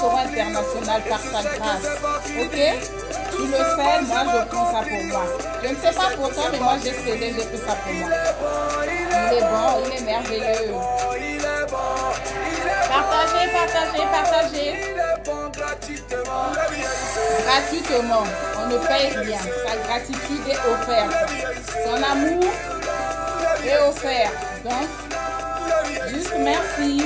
seront internationales par sa grâce. Ok? Tu le fais, moi je prends ça pour moi. Je ne sais pas pour toi, mais moi j'ai cédé, j'ai pris ça pour moi. Il est bon, il est merveilleux. Partagez, partagez, partagez. Gratuitement, on ne paye rien. Sa gratitude est offerte. Son amour est offert. Donc, juste merci.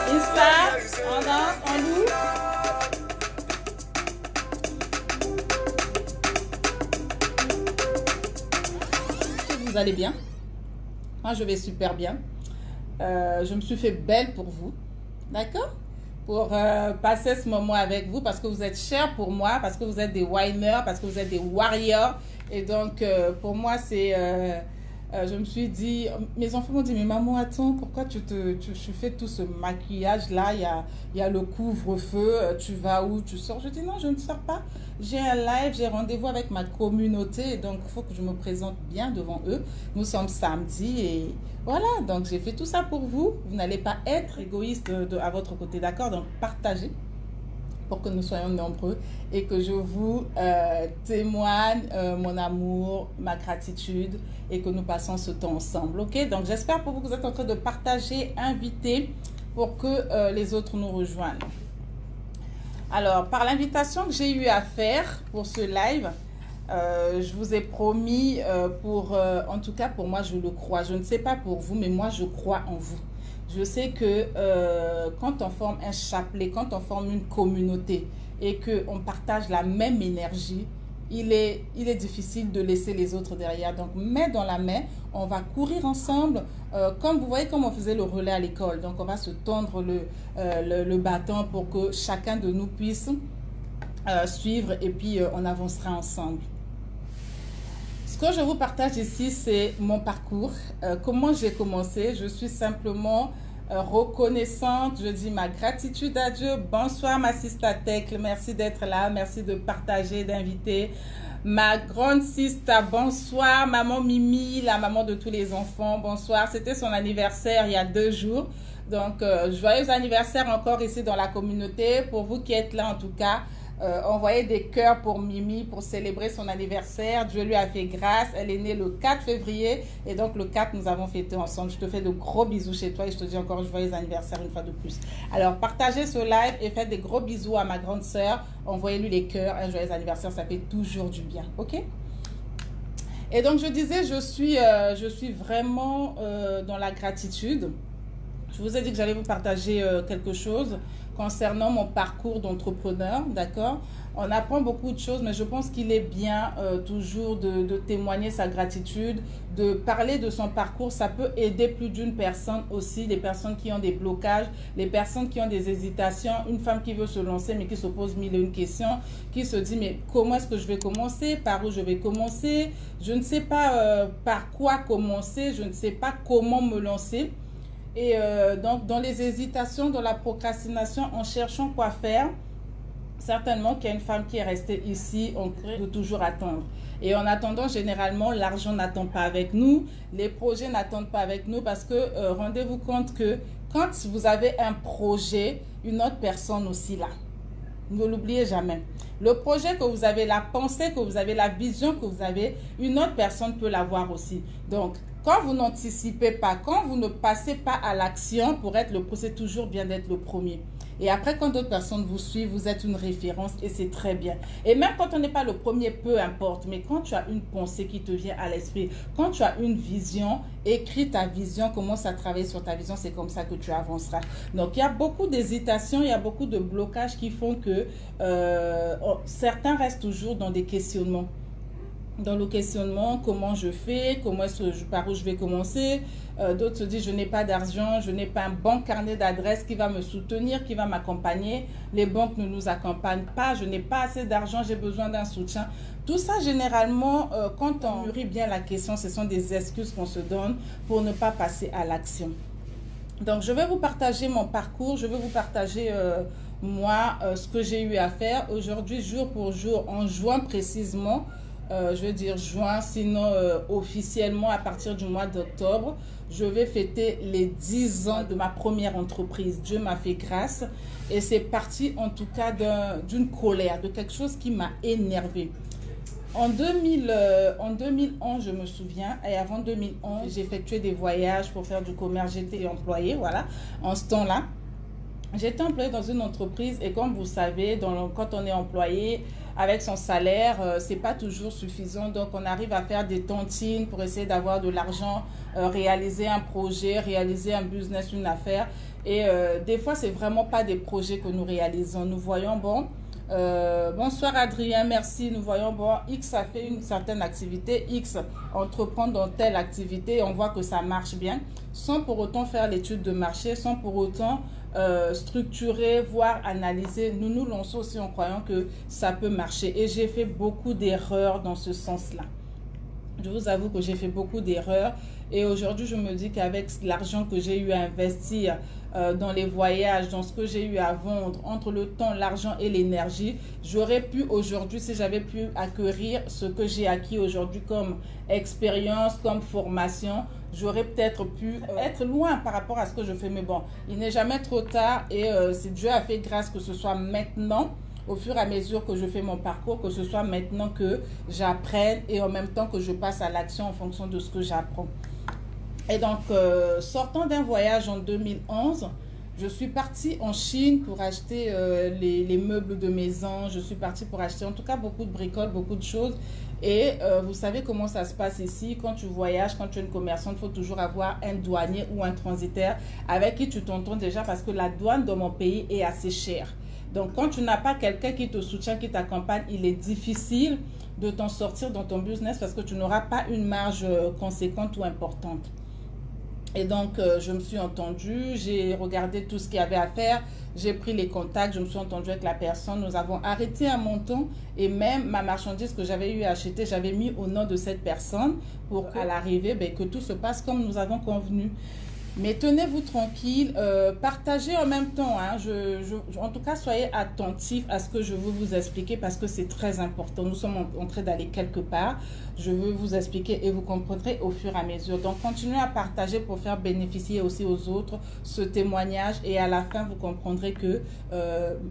Insta, on danse, on loue. Vous allez bien? Moi, je vais super bien. Je me suis fait belle pour vous. D'accord? Pour passer ce moment avec vous parce que vous êtes chers pour moi, parce que vous êtes des winers, parce que vous êtes des warriors. Et donc, pour moi, c'est... je me suis dit... Mes enfants m'ont dit, mais maman, attends, pourquoi tu fais tout ce maquillage-là? Il y a le couvre-feu, tu vas où? Tu sors? Je dis, non, je ne sors pas. J'ai un live, j'ai rendez-vous avec ma communauté. Donc, il faut que je me présente bien devant eux. Nous sommes samedi et... Voilà, donc j'ai fait tout ça pour vous. Vous n'allez pas être égoïste à votre côté, d'accord? Donc partagez pour que nous soyons nombreux et que je vous témoigne mon amour, ma gratitude et que nous passons ce temps ensemble, ok? Donc j'espère pour vous que vous êtes en train de partager, inviter pour que les autres nous rejoignent. Alors, par l'invitation que j'ai eu à faire pour ce live, je vous ai promis, en tout cas pour moi je le crois, je ne sais pas pour vous mais moi je crois en vous. Je sais que quand on forme un chapelet, quand on forme une communauté et qu'on partage la même énergie, il est difficile de laisser les autres derrière. Donc main dans la main, on va courir ensemble, comme vous voyez comme on faisait le relais à l'école. Donc on va se tendre le bâton pour que chacun de nous puisse suivre et puis on avancera ensemble. Ce que je vous partage ici, c'est mon parcours. Comment j'ai commencé? Je suis simplement reconnaissante. Je dis ma gratitude à Dieu. Bonsoir ma sista Tecle. Merci d'être là. Merci de partager, d'inviter. Ma grande sista, bonsoir. Maman Mimi, la maman de tous les enfants. Bonsoir. C'était son anniversaire il y a 2 jours. Donc, joyeux anniversaire encore ici dans la communauté. Pour vous qui êtes là en tout cas. Envoyez des cœurs pour Mimi pour célébrer son anniversaire. Dieu lui a fait grâce. Elle est née le 4 février et donc le 4 nous avons fêté ensemble. Je te fais de gros bisous chez toi et je te dis encore joyeux anniversaire une fois de plus. Alors partagez ce live et faites des gros bisous à ma grande sœur. Envoyez-lui les cœurs. Un joyeux anniversaire, ça fait toujours du bien. Ok? Et donc je disais, je suis vraiment dans la gratitude. Je vous ai dit que j'allais vous partager quelque chose concernant mon parcours d'entrepreneur, d'accord? On apprend beaucoup de choses, mais je pense qu'il est bien toujours de témoigner sa gratitude, de parler de son parcours. Ça peut aider plus d'une personne aussi, les personnes qui ont des blocages, les personnes qui ont des hésitations, une femme qui veut se lancer mais qui se pose 1001 questions, qui se dit mais comment est-ce que je vais commencer, par où je vais commencer, je ne sais pas par quoi commencer, je ne sais pas comment me lancer. Et donc, dans les hésitations, dans la procrastination, en cherchant quoi faire, certainement qu'il y a une femme qui est restée ici, on peut toujours attendre. Et en attendant, généralement, l'argent n'attend pas avec nous, les projets n'attendent pas avec nous parce que rendez-vous compte que quand vous avez un projet, une autre personne aussi là. Ne l'oubliez jamais. Le projet que vous avez, la pensée que vous avez, la vision que vous avez, une autre personne peut l'avoir aussi. Donc, quand vous n'anticipez pas, quand vous ne passez pas à l'action pour être le premier, c'est toujours bien d'être le premier. Et après, quand d'autres personnes vous suivent, vous êtes une référence et c'est très bien. Et même quand on n'est pas le premier, peu importe. Mais quand tu as une pensée qui te vient à l'esprit, quand tu as une vision, écris ta vision, commence à travailler sur ta vision, c'est comme ça que tu avanceras. Donc, il y a beaucoup d'hésitations, il y a beaucoup de blocages qui font que certains restent toujours dans des questionnements. Dans le questionnement, comment je fais, par où je vais commencer. D'autres se disent, je n'ai pas d'argent, je n'ai pas un bon carnet d'adresses qui va me soutenir, qui va m'accompagner. Les banques ne nous accompagnent pas, je n'ai pas assez d'argent, j'ai besoin d'un soutien. Tout ça, généralement, quand on mûrit bien la question, ce sont des excuses qu'on se donne pour ne pas passer à l'action. Donc, je vais vous partager mon parcours, je vais vous partager moi ce que j'ai eu à faire. Aujourd'hui, jour pour jour, en juin précisément, je veux dire juin, sinon officiellement à partir du mois d'octobre, je vais fêter les 10 ans de ma première entreprise. Dieu m'a fait grâce et c'est parti en tout cas d'une colère, de quelque chose qui m'a énervée. En 2011, je me souviens, et avant 2011, j'ai effectué des voyages pour faire du commerce. J'étais employée, voilà, en ce temps-là. J'étais employée dans une entreprise et comme vous savez, quand on est employé, avec son salaire, c'est pas toujours suffisant. Donc, on arrive à faire des tontines pour essayer d'avoir de l'argent, réaliser un projet, réaliser un business, une affaire. Et des fois, c'est vraiment pas des projets que nous réalisons. Nous voyons, bon... bonsoir Adrien, merci. Nous voyons, bon, X a fait une certaine activité, X entreprend dans telle activité et on voit que ça marche bien, sans pour autant faire l'étude de marché, sans pour autant structurer, voire analyser. Nous nous lançons aussi en croyant que ça peut marcher et j'ai fait beaucoup d'erreurs dans ce sens-là. Je vous avoue que j'ai fait beaucoup d'erreurs et aujourd'hui je me dis qu'avec l'argent que j'ai eu à investir dans les voyages, dans ce que j'ai eu à vendre, entre le temps, l'argent et l'énergie, j'aurais pu aujourd'hui, si j'avais pu acquérir ce que j'ai acquis aujourd'hui comme expérience, comme formation, j'aurais peut-être pu être loin par rapport à ce que je fais. Mais bon, il n'est jamais trop tard et si Dieu a fait grâce que ce soit maintenant, au fur et à mesure que je fais mon parcours, que ce soit maintenant que j'apprenne et en même temps que je passe à l'action en fonction de ce que j'apprends. Et donc, sortant d'un voyage en 2011, je suis partie en Chine pour acheter les meubles de maison. Je suis partie pour acheter en tout cas beaucoup de bricoles, beaucoup de choses. Et vous savez comment ça se passe ici. Quand tu voyages, quand tu es une commerçante, il faut toujours avoir un douanier ou un transitaire avec qui tu t'entends déjà parce que la douane dans mon pays est assez chère. Donc, quand tu n'as pas quelqu'un qui te soutient, qui t'accompagne, il est difficile de t'en sortir dans ton business parce que tu n'auras pas une marge conséquente ou importante. Et donc, je me suis entendue, j'ai regardé tout ce qu'il y avait à faire, j'ai pris les contacts, je me suis entendue avec la personne, nous avons arrêté un montant et même ma marchandise que j'avais eu à acheter, j'avais mis au nom de cette personne pour qu'à l'arrivée, que tout se passe comme nous avons convenu. Mais tenez-vous tranquille, partagez en même temps, hein, en tout cas soyez attentifs à ce que je veux vous expliquer parce que c'est très important. Nous sommes en train d'aller quelque part, je veux vous expliquer et vous comprendrez au fur et à mesure. Donc continuez à partager pour faire bénéficier aussi aux autres ce témoignage et à la fin vous comprendrez que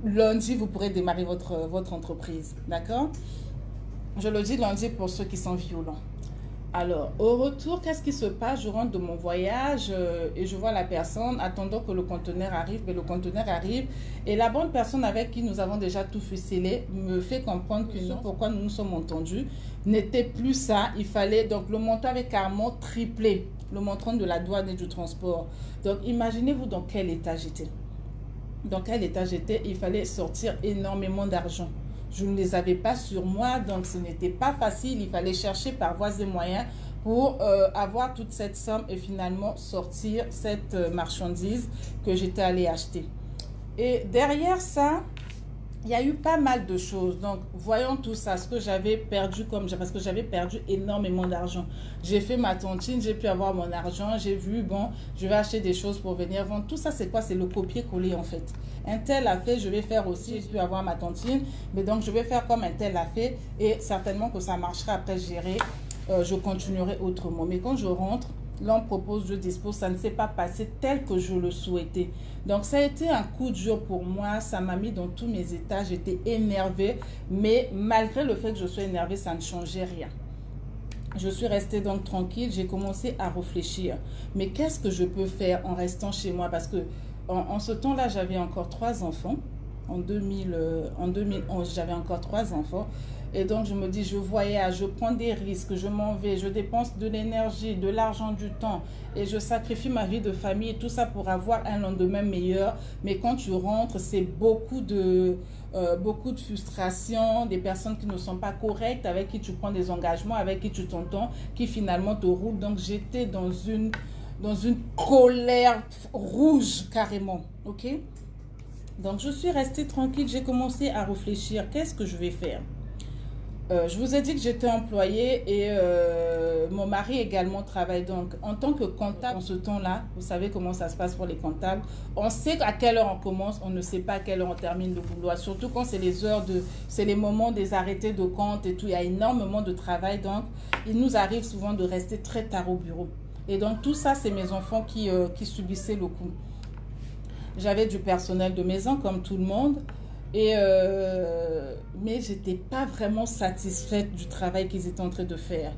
lundi vous pourrez démarrer votre entreprise, d'accord? Je le dis lundi pour ceux qui sont violents. Alors, au retour, qu'est-ce qui se passe? Je rentre de mon voyage et je vois la personne attendant que le conteneur arrive. Mais le conteneur arrive et la bonne personne avec qui nous avons déjà tout ficelé me fait comprendre que non, pourquoi nous nous sommes entendus n'était plus ça. Il fallait, donc le montant avait carrément triplé, le montant de la douane et du transport. Donc, imaginez-vous dans quel état j'étais. Dans quel état j'étais, il fallait sortir énormément d'argent. Je ne les avais pas sur moi, donc ce n'était pas facile. Il fallait chercher par voies et moyens pour avoir toute cette somme et finalement sortir cette marchandise que j'étais allée acheter. Et derrière ça, il y a eu pas mal de choses. Donc, voyons tout ça, ce que j'avais perdu parce que j'avais perdu énormément d'argent. J'ai fait ma tontine, j'ai pu avoir mon argent, j'ai vu, bon, je vais acheter des choses pour venir vendre. Tout ça, c'est quoi? C'est le copier-coller en fait. Un tel a fait, je vais faire aussi, j'ai pu avoir ma tontine, mais donc je vais faire comme un tel a fait et certainement que ça marchera après gérer, je continuerai autrement. Mais quand je rentre, l'on propose, je dispose, ça ne s'est pas passé tel que je le souhaitais. Donc, ça a été un coup dur pour moi. Ça m'a mis dans tous mes états. J'étais énervée. Mais malgré le fait que je sois énervée, ça ne changeait rien. Je suis restée donc tranquille. J'ai commencé à réfléchir. Mais qu'est-ce que je peux faire en restant chez moi? Parce que en ce temps-là, j'avais encore 3 enfants. En 2011, j'avais encore 3 enfants. Et donc, je me dis, je voyage, je prends des risques, je m'en vais, je dépense de l'énergie, de l'argent, du temps. Et je sacrifie ma vie de famille et tout ça pour avoir un lendemain meilleur. Mais quand tu rentres, c'est beaucoup de frustration, des personnes qui ne sont pas correctes, avec qui tu prends des engagements, avec qui tu t'entends, qui finalement te roulent. Donc, j'étais dans une colère rouge carrément, ok? Donc, je suis restée tranquille, j'ai commencé à réfléchir, qu'est-ce que je vais faire? Je vous ai dit que j'étais employée et mon mari également travaille. Donc, en tant que comptable, en ce temps-là, vous savez comment ça se passe pour les comptables. On sait à quelle heure on commence, on ne sait pas à quelle heure on termine le boulot. Surtout quand c'est les heures c'est les moments des arrêtés de compte et tout. Il y a énormément de travail. Donc, il nous arrive souvent de rester très tard au bureau. Et donc, tout ça, c'est mes enfants qui subissaient le coup. J'avais du personnel de maison comme tout le monde. Mais j'étais pas vraiment satisfaite du travail qu'ils étaient en train de faire.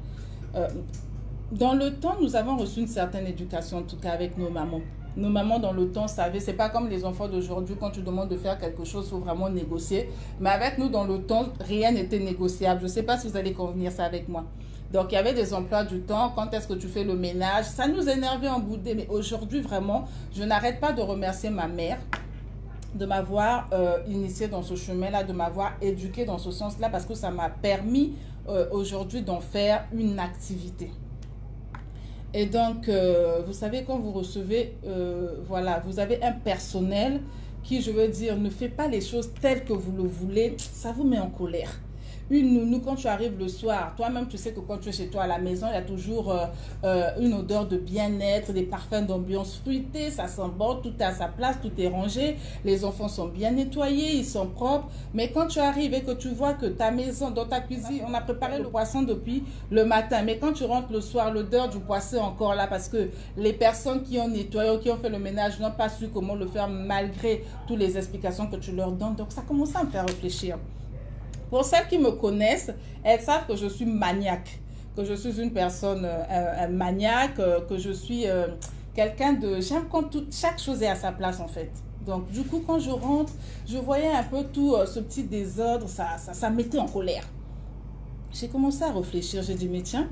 Dans le temps, nous avons reçu une certaine éducation, en tout cas avec nos mamans. Nos mamans, dans le temps, savaient, c'est pas comme les enfants d'aujourd'hui, quand tu demandes de faire quelque chose, il faut vraiment négocier. Mais avec nous, dans le temps, rien n'était négociable. Je sais pas si vous allez convenir ça avec moi. Donc, il y avait des emplois du temps. Quand est-ce que tu fais le ménage? Ça nous énervait en bout de nez. Mais aujourd'hui, vraiment, je n'arrête pas de remercier ma mère de m'avoir initié dans ce chemin-là, de m'avoir éduqué dans ce sens-là, parce que ça m'a permis aujourd'hui d'en faire une activité. Et donc, vous savez, quand vous recevez, voilà, vous avez un personnel qui, je veux dire, ne fait pas les choses telles que vous le voulez, ça vous met en colère. Une nounou, quand tu arrives le soir, toi-même, tu sais que quand tu es chez toi à la maison, il y a toujours une odeur de bien-être, des parfums d'ambiance fruitée, ça sent bon, tout est à sa place, tout est rangé, les enfants sont bien nettoyés, ils sont propres. Mais quand tu arrives et que tu vois que ta maison, dans ta cuisine, on a préparé le poisson depuis le matin, mais quand tu rentres le soir, l'odeur du poisson est encore là parce que les personnes qui ont nettoyé ou qui ont fait le ménage n'ont pas su comment le faire malgré toutes les explications que tu leur donnes. Donc, ça commence à me faire réfléchir. Pour celles qui me connaissent, elles savent que je suis maniaque, que je suis une personne maniaque, que je suis quelqu'un de... J'aime quand chaque chose est à sa place en fait. Donc du coup, quand je rentre, je voyais un peu tout ce petit désordre, ça me mettait en colère. J'ai commencé à réfléchir, j'ai dit, mais tiens,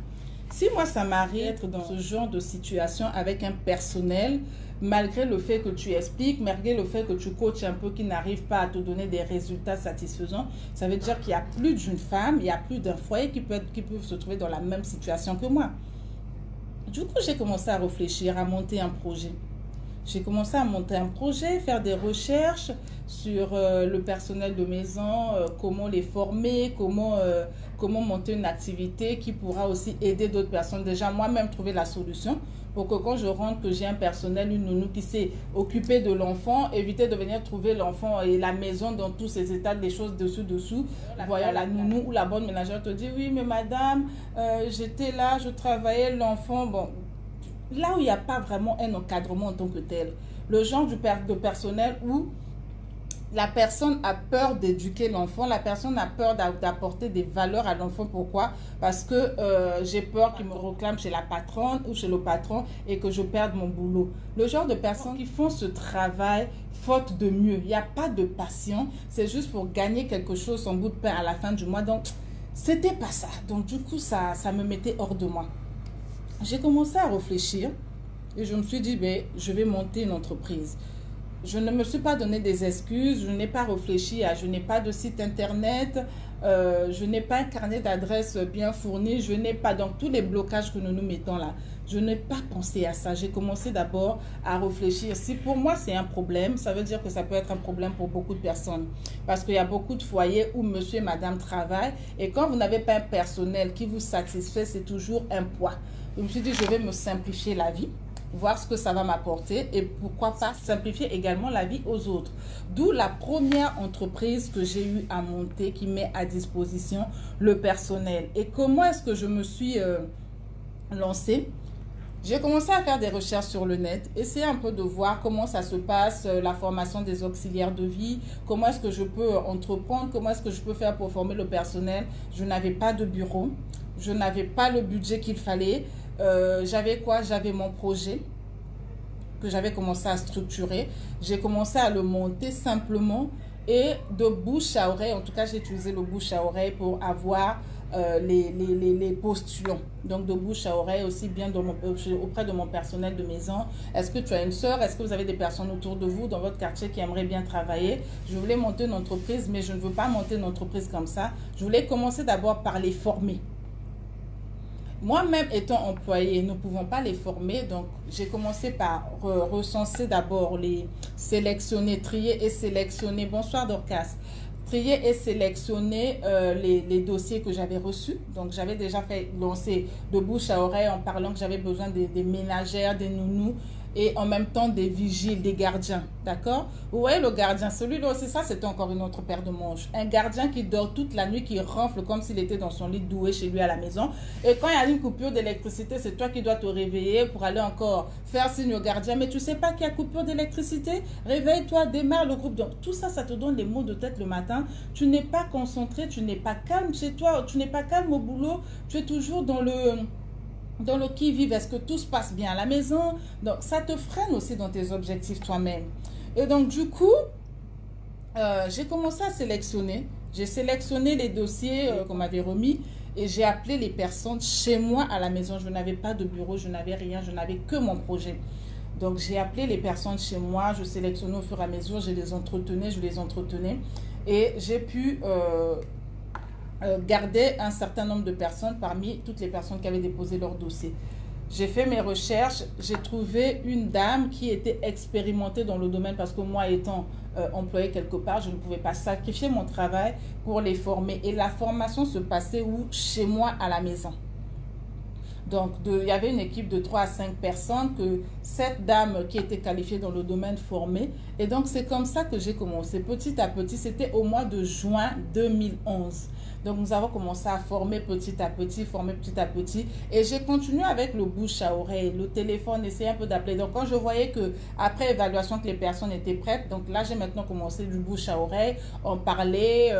si moi ça m'arrive d'être dans ce genre de situation avec un personnel, malgré le fait que tu expliques, malgré le fait que tu coaches un peu qui n'arrive pas à te donner des résultats satisfaisants, ça veut dire qu'il y a plus d'une femme, il y a plus d'un foyer qui peut se trouver dans la même situation que moi. Du coup, j'ai commencé à réfléchir, à monter un projet. J'ai commencé à monter un projet, faire des recherches sur le personnel de maison, comment les former, comment monter une activité qui pourra aussi aider d'autres personnes. Déjà, moi-même, trouver la solution pour que quand je rentre, que j'ai un personnel, une nounou qui s'est occupée de l'enfant, éviter de venir trouver l'enfant et la maison dans tous ces états, des choses dessous. Voyant la nounou ou la bonne ménagère te dit, oui, mais madame, j'étais là, je travaillais, l'enfant, bon... Là où il n'y a pas vraiment un encadrement en tant que tel, le genre de personnel où la personne a peur d'éduquer l'enfant, la personne a peur d'apporter des valeurs à l'enfant. Pourquoi? Parce que j'ai peur qu'il me réclame chez la patronne ou chez le patron et que je perde mon boulot. Le genre de personnes qui font ce travail faute de mieux. Il n'y a pas de passion, c'est juste pour gagner quelque chose, son bout de pain à la fin du mois. Donc, c'était pas ça. Donc, du coup, ça me mettait hors de moi. J'ai commencé à réfléchir et je me suis dit, ben, je vais monter une entreprise. Je ne me suis pas donné des excuses, je n'ai pas réfléchi je n'ai pas de site internet, je n'ai pas un carnet d'adresses bien fourni, je n'ai pas, donc tous les blocages que nous nous mettons là, je n'ai pas pensé à ça. J'ai commencé d'abord à réfléchir. Si pour moi c'est un problème, ça veut dire que ça peut être un problème pour beaucoup de personnes. Parce qu'il y a beaucoup de foyers où monsieur et madame travaillent et quand vous n'avez pas un personnel qui vous satisfait, c'est toujours un poids. Je me suis dit, je vais me simplifier la vie, voir ce que ça va m'apporter et pourquoi pas simplifier également la vie aux autres. D'où la première entreprise que j'ai eu à monter qui met à disposition le personnel. Et comment est-ce que je me suis lancée? J'ai commencé à faire des recherches sur le net, essayer un peu de voir comment ça se passe, la formation des auxiliaires de vie, comment est-ce que je peux entreprendre, comment est-ce que je peux faire pour former le personnel. Je n'avais pas de bureau, je n'avais pas le budget qu'il fallait. J'avais quoi? J'avais mon projet que j'avais commencé à structurer. J'ai commencé à le monter simplement et de bouche à oreille, en tout cas j'ai utilisé le bouche à oreille pour avoir les postulants. Donc de bouche à oreille aussi bien auprès de mon personnel de maison. Est-ce que tu as une soeur? Est-ce que vous avez des personnes autour de vous dans votre quartier qui aimeraient bien travailler? Je voulais monter une entreprise, mais je ne veux pas monter une entreprise comme ça. Je voulais commencer d'abord par les former. Moi-même étant employée, nous ne pouvons pas les former. Donc, j'ai commencé par recenser d'abord, les sélectionner, trier et sélectionner. Bonsoir Dorcas. trier et sélectionner les dossiers que j'avais reçus. Donc, j'avais déjà fait lancer de bouche à oreille en parlant que j'avais besoin des ménagères, des nounous et en même temps des vigiles, des gardiens. D'accord? Vous voyez le gardien, celui-là aussi, ça c'était encore une autre paire de manches. Un gardien qui dort toute la nuit, qui ronfle comme s'il était dans son lit doué chez lui à la maison. Et quand il y a une coupure d'électricité, c'est toi qui dois te réveiller pour aller encore faire signe au gardien. Mais tu sais pas qu'il y a coupure d'électricité? Réveille-toi, démarre le groupe. Donc tout ça, ça te donne des maux de tête le matin. Tu n'es pas concentré, tu n'es pas calme chez toi, tu n'es pas calme au boulot. Tu es toujours dans le qui-vive, est-ce que tout se passe bien à la maison? Donc, ça te freine aussi dans tes objectifs toi-même. Et donc, du coup, j'ai commencé à sélectionner. J'ai sélectionné les dossiers qu'on m'avait remis et j'ai appelé les personnes chez moi à la maison. Je n'avais pas de bureau, je n'avais rien, je n'avais que mon projet. Donc, j'ai appelé les personnes chez moi, je sélectionnais au fur et à mesure, je les entretenais et j'ai pu garder un certain nombre de personnes parmi toutes les personnes qui avaient déposé leur dossier. J'ai fait mes recherches, j'ai trouvé une dame qui était expérimentée dans le domaine parce que moi étant employée quelque part, je ne pouvais pas sacrifier mon travail pour les former. Et la formation se passait où? Chez moi à la maison. Donc, il y avait une équipe de 3 à 5 personnes que cette dame qui était qualifiée dans le domaine formait. Et donc, c'est comme ça que j'ai commencé. Petit à petit, c'était au mois de juin 2011. Donc, nous avons commencé à former petit à petit. Et j'ai continué avec le bouche à oreille, le téléphone, essayer un peu d'appeler. Donc, quand je voyais que après évaluation que les personnes étaient prêtes, donc là, j'ai maintenant commencé du bouche à oreille. On parlait...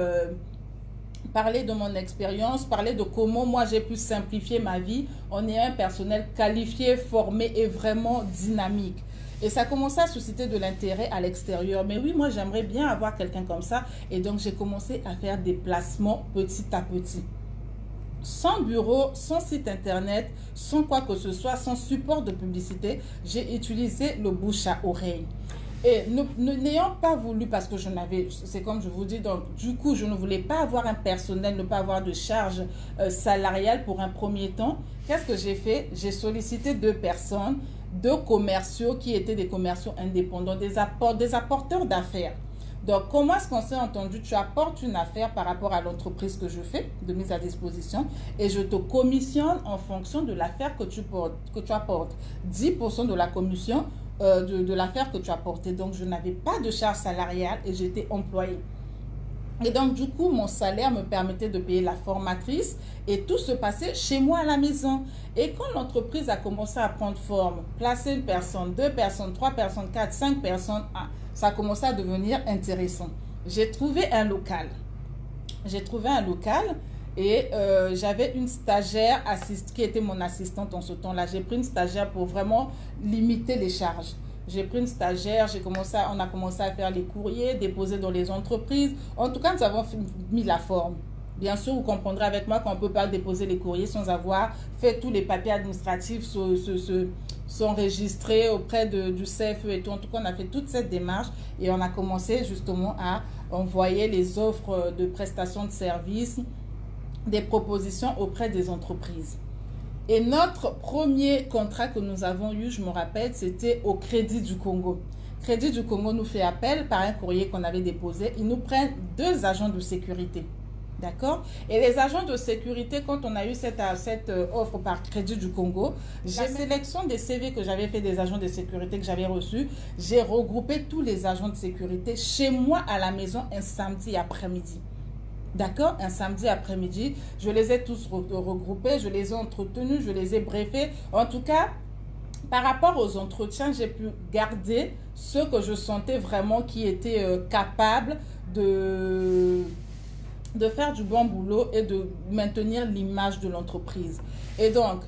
parler de mon expérience, parler de comment moi j'ai pu simplifier ma vie en ayant un personnel qualifié, formé et vraiment dynamique. Et ça a commencé à susciter de l'intérêt à l'extérieur. Mais oui, moi j'aimerais bien avoir quelqu'un comme ça. Et donc j'ai commencé à faire des placements petit à petit. Sans bureau, sans site internet, sans quoi que ce soit, sans support de publicité, j'ai utilisé le bouche à oreille. Et n'ayant pas voulu, parce que je n'avais, c'est comme je vous dis, donc du coup, je ne voulais pas avoir un personnel, ne pas avoir de charge salariale pour un premier temps. Qu'est-ce que j'ai fait? J'ai sollicité 2 personnes, 2 commerciaux qui étaient des commerciaux indépendants, des apporteurs d'affaires. Donc, comment est-ce qu'on s'est entendu? Tu apportes une affaire par rapport à l'entreprise que je fais, de mise à disposition, et je te commissionne en fonction de l'affaire que tu apportes. 10% de la commission de l'affaire que tu as portée. Donc, je n'avais pas de charge salariale et j'étais employée. Et donc, du coup, mon salaire me permettait de payer la formatrice et tout se passait chez moi à la maison. Et quand l'entreprise a commencé à prendre forme, placer une personne, 2 personnes, 3 personnes, 4, 5 personnes, ça a commencé à devenir intéressant. J'ai trouvé un local. Et j'avais une stagiaire qui était mon assistante en ce temps-là. J'ai pris une stagiaire pour vraiment limiter les charges. J'ai pris une stagiaire, on a commencé à faire les courriers, déposer dans les entreprises. En tout cas, nous avons mis la forme. Bien sûr, vous comprendrez avec moi qu'on ne peut pas déposer les courriers sans avoir fait tous les papiers administratifs, s'enregistrer auprès du CFE et tout. En tout cas, on a fait toute cette démarche et on a commencé justement à envoyer les offres de prestations de services, des propositions auprès des entreprises. Et notre premier contrat que nous avons eu, je me rappelle, c'était au Crédit du Congo. Crédit du Congo nous fait appel par un courrier qu'on avait déposé. Ils nous prennent 2 agents de sécurité. D'accord? Et les agents de sécurité, quand on a eu cette offre par Crédit du Congo, la sélection des CV que j'avais fait des agents de sécurité que j'avais reçus, j'ai regroupé tous les agents de sécurité chez moi à la maison un samedi après-midi. D'accord? Un samedi après-midi, je les ai tous regroupés, je les ai entretenus, je les ai briefés. En tout cas, par rapport aux entretiens, j'ai pu garder ceux que je sentais vraiment qui étaient capables de faire du bon boulot et de maintenir l'image de l'entreprise. Et donc,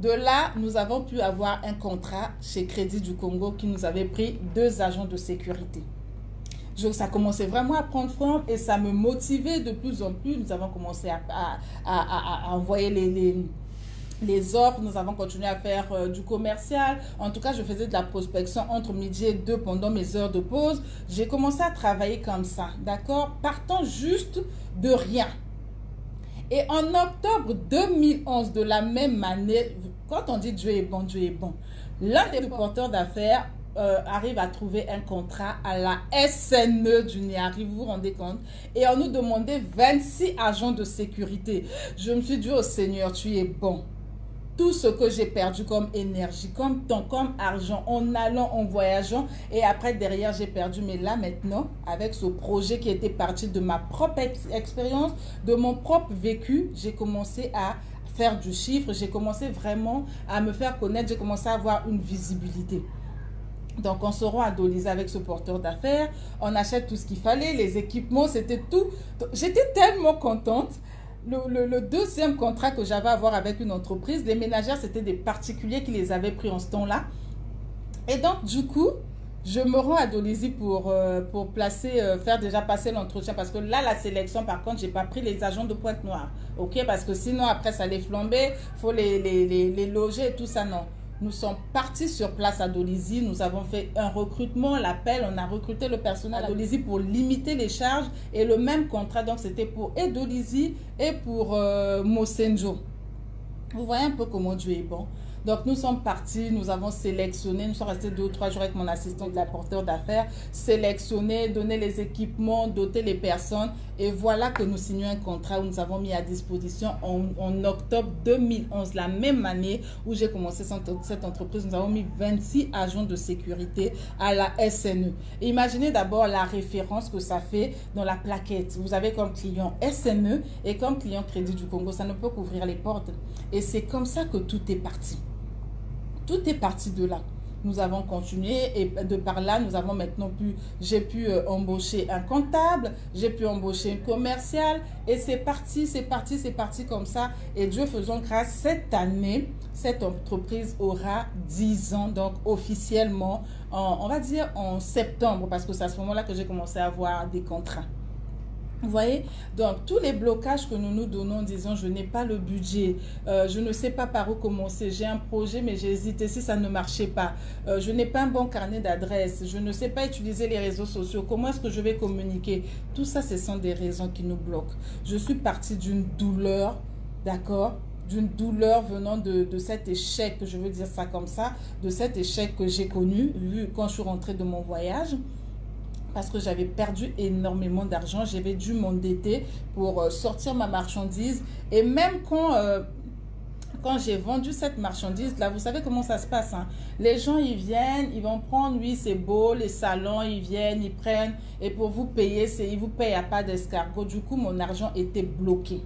de là, nous avons pu avoir un contrat chez Crédit du Congo qui nous avait pris 2 agents de sécurité. Ça commençait vraiment à prendre forme et ça me motivait de plus en plus. Nous avons commencé à envoyer les offres, nous avons continué à faire du commercial. En tout cas, je faisais de la prospection entre midi et 2 pendant mes heures de pause. J'ai commencé à travailler comme ça, d'accord? Partant juste de rien. Et en octobre 2011 de la même année, quand on dit Dieu est bon, Dieu est bon, l'un des porteurs d'affaires arrive à trouver un contrat à la SNE du Niari, vous vous rendez compte? Et on nous demandait 26 agents de sécurité. Je me suis dit, oh Seigneur, tu es bon. Tout ce que j'ai perdu comme énergie, comme temps, comme argent, en allant, en voyageant, et après derrière j'ai perdu. Mais là maintenant, avec ce projet qui était parti de ma propre expérience, de mon propre vécu, j'ai commencé à faire du chiffre, j'ai commencé vraiment à me faire connaître, j'ai commencé à avoir une visibilité. Donc, on se rend à Dolise avec ce porteur d'affaires, on achète tout ce qu'il fallait, les équipements, c'était tout. J'étais tellement contente. Le deuxième contrat que j'avais à avoir avec une entreprise, les ménagères, c'était des particuliers qui les avaient pris en ce temps-là. Et donc, du coup, je me rends à Dolisie pour faire déjà passer l'entretien. Parce que là, la sélection, par contre, j'ai pas pris les agents de Pointe-Noire. OK? Parce que sinon, après, ça allait flamber. Il faut les loger et tout ça. Non. Nous sommes partis sur place à Dolisie. Nous avons fait un recrutement, l'appel. On a recruté le personnel à Dolisie pour limiter les charges. Et le même contrat, donc, c'était pour Dolisie et pour Mosenjo. Vous voyez un peu comment Dieu est bon. Donc, nous sommes partis, nous avons sélectionné, nous sommes restés 2 ou 3 jours avec mon assistant de la porteur d'affaires, sélectionner, donner les équipements, doter les personnes. Et voilà que nous signons un contrat où nous avons mis à disposition en octobre 2011, la même année où j'ai commencé cette entreprise. Nous avons mis 26 agents de sécurité à la SNE. Et imaginez d'abord la référence que ça fait dans la plaquette. Vous avez comme client SNE et comme client Crédit du Congo, ça ne peut qu'ouvrir les portes. Et c'est comme ça que tout est parti. Tout est parti de là. Nous avons continué et de par là, nous avons maintenant j'ai pu embaucher un comptable, j'ai pu embaucher une commerciale et c'est parti comme ça. Et Dieu faisant grâce, cette année, cette entreprise aura 10 ans, donc officiellement, on va dire en septembre, parce que c'est à ce moment-là que j'ai commencé à avoir des contrats. Vous voyez, donc tous les blocages que nous nous donnons, disons je n'ai pas le budget, je ne sais pas par où commencer, j'ai un projet mais j'ai hésité si ça ne marchait pas, je n'ai pas un bon carnet d'adresses, je ne sais pas utiliser les réseaux sociaux, comment est-ce que je vais communiquer? Tout ça, ce sont des raisons qui nous bloquent. Je suis partie d'une douleur, d'accord? D'une douleur venant de cet échec, je veux dire ça comme ça, de cet échec que j'ai connu quand je suis rentrée de mon voyage. Parce que j'avais perdu énormément d'argent, j'avais dû m'endetter pour sortir ma marchandise. Et même quand j'ai vendu cette marchandise-là, vous savez comment ça se passe, hein? Les gens, ils viennent, ils vont prendre, oui, c'est beau, les salons, ils viennent, ils prennent. Et pour vous payer, ils vous payent à pas d'escargot. Du coup, mon argent était bloqué.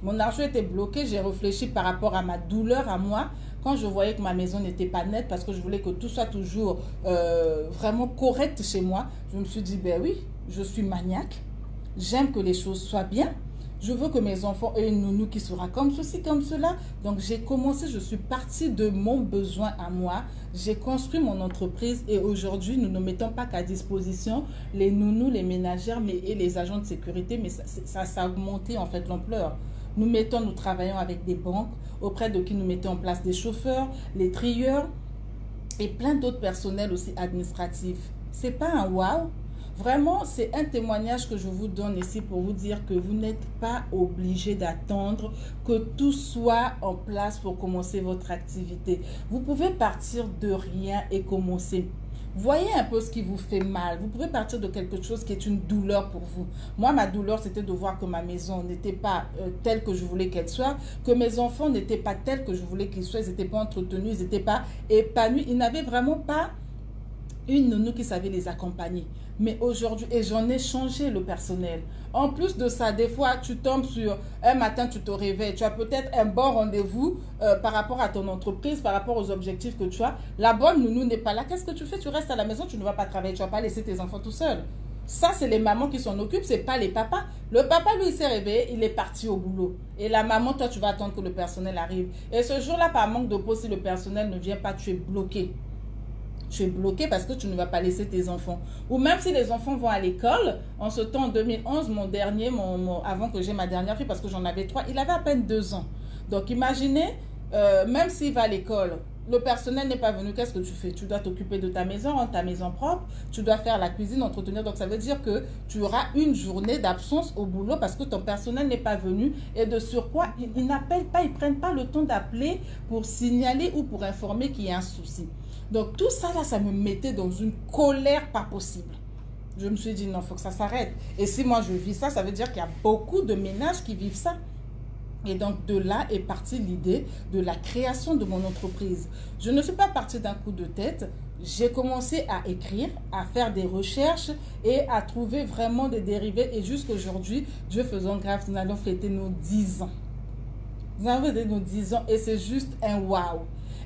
Mon argent était bloqué, j'ai réfléchi par rapport à ma douleur à moi. Quand je voyais que ma maison n'était pas nette parce que je voulais que tout soit toujours vraiment correct chez moi, je me suis dit, ben oui, je suis maniaque. J'aime que les choses soient bien. Je veux que mes enfants aient une nounou qui sera comme ceci, comme cela. Donc, j'ai commencé, je suis partie de mon besoin à moi. J'ai construit mon entreprise et aujourd'hui, nous ne mettons pas qu'à disposition les nounous, les ménagères et les agents de sécurité, mais ça a augmenté en fait l'ampleur. Nous travaillons avec des banques auprès de qui nous mettons en place des chauffeurs, les trieurs et plein d'autres personnels aussi administratifs. C'est pas un wow. Vraiment, c'est un témoignage que je vous donne ici pour vous dire que vous n'êtes pas obligé d'attendre que tout soit en place pour commencer votre activité. Vous pouvez partir de rien et commencer. Voyez un peu ce qui vous fait mal. Vous pouvez partir de quelque chose qui est une douleur pour vous. Moi, ma douleur, c'était de voir que ma maison n'était pas telle que je voulais qu'elle soit, que mes enfants n'étaient pas tels que je voulais qu'ils soient, ils n'étaient pas entretenus, ils n'étaient pas épanouis, ils n'avaient vraiment pas une nounou qui savait les accompagner. Mais aujourd'hui, et j'en ai changé le personnel. En plus de ça, des fois, tu tombes sur un matin, tu te réveilles, tu as peut-être un bon rendez-vous par rapport à ton entreprise, par rapport aux objectifs que tu as. La bonne nounou n'est pas là. Qu'est-ce que tu fais? Tu restes à la maison, tu ne vas pas travailler, tu ne vas pas laisser tes enfants tout seuls. Ça, c'est les mamans qui s'en occupent, ce n'est pas les papas. Le papa, lui, il s'est réveillé, il est parti au boulot. Et la maman, toi, tu vas attendre que le personnel arrive. Et ce jour-là, par manque de pause, si le personnel ne vient pas, tu es bloqué. Tu es bloqué parce que tu ne vas pas laisser tes enfants. Ou même si les enfants vont à l'école, en ce temps, en 2011, avant que j'ai ma dernière fille, parce que j'en avais 3, il avait à peine 2 ans. Donc imaginez, même s'il va à l'école, le personnel n'est pas venu, qu'est-ce que tu fais? Tu dois t'occuper de ta maison, rendre ta maison propre, tu dois faire la cuisine, entretenir. Donc ça veut dire que tu auras une journée d'absence au boulot parce que ton personnel n'est pas venu. Et de surcroît, ils n'appellent pas, ils ne prennent pas le temps d'appeler pour signaler ou pour informer qu'il y a un souci. Donc tout ça là, ça me mettait dans une colère pas possible. Je me suis dit non, il faut que ça s'arrête. Et si moi je vis ça, ça veut dire qu'il y a beaucoup de ménages qui vivent ça. Et donc de là est partie l'idée de la création de mon entreprise. Je ne suis pas partie d'un coup de tête. J'ai commencé à écrire, à faire des recherches et à trouver vraiment des dérivés. Et jusqu'à aujourd'hui, Dieu faisant grâce, nous allons fêter nos 10 ans. Nous allons fêter nos 10 ans et c'est juste un waouh.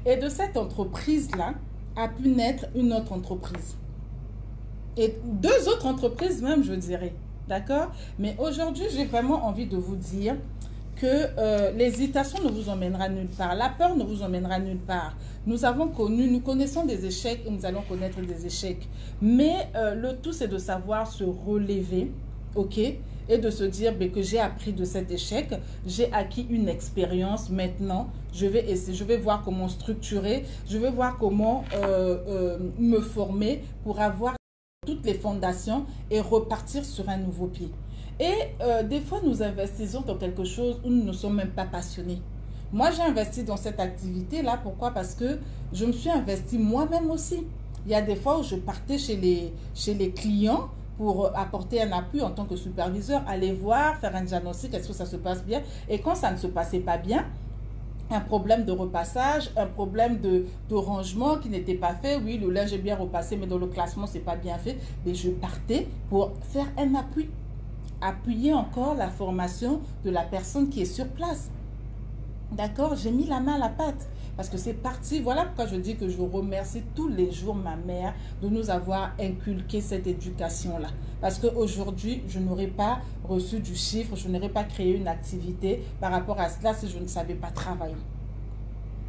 Et de cette entreprise-là a pu naître une autre entreprise. Et 2 autres entreprises même, je dirais. D'accord? Mais aujourd'hui, j'ai vraiment envie de vous dire que l'hésitation ne vous emmènera nulle part. La peur ne vous emmènera nulle part. Nous connaissons des échecs et nous allons connaître des échecs. Mais le tout, c'est de savoir se relever, ok? Et de se dire que j'ai appris de cet échec, j'ai acquis une expérience. Maintenant, je vais essayer, je vais voir comment structurer, je vais voir comment me former pour avoir toutes les fondations et repartir sur un nouveau pied. Et des fois, nous investissons dans quelque chose où nous ne sommes même pas passionnés. Moi, j'ai investi dans cette activité-là. Pourquoi? Parce que je me suis investie moi-même aussi. Il y a des fois où je partais chez les clients pour apporter un appui en tant que superviseur, aller voir, faire un diagnostic, est-ce que ça se passe bien? Et quand ça ne se passait pas bien, un problème de repassage, un problème de rangement qui n'était pas fait. Oui, le linge est bien repassé, mais dans le classement, ce n'est pas bien fait. Mais je partais pour faire un appui. Appuyer encore la formation de la personne qui est sur place. D'accord? J'ai mis la main à la pâte parce que c'est parti. Voilà pourquoi je dis que je remercie tous les jours ma mère de nous avoir inculqué cette éducation-là. Parce qu'aujourd'hui, je n'aurais pas reçu du chiffre, je n'aurais pas créé une activité par rapport à cela si je ne savais pas travailler.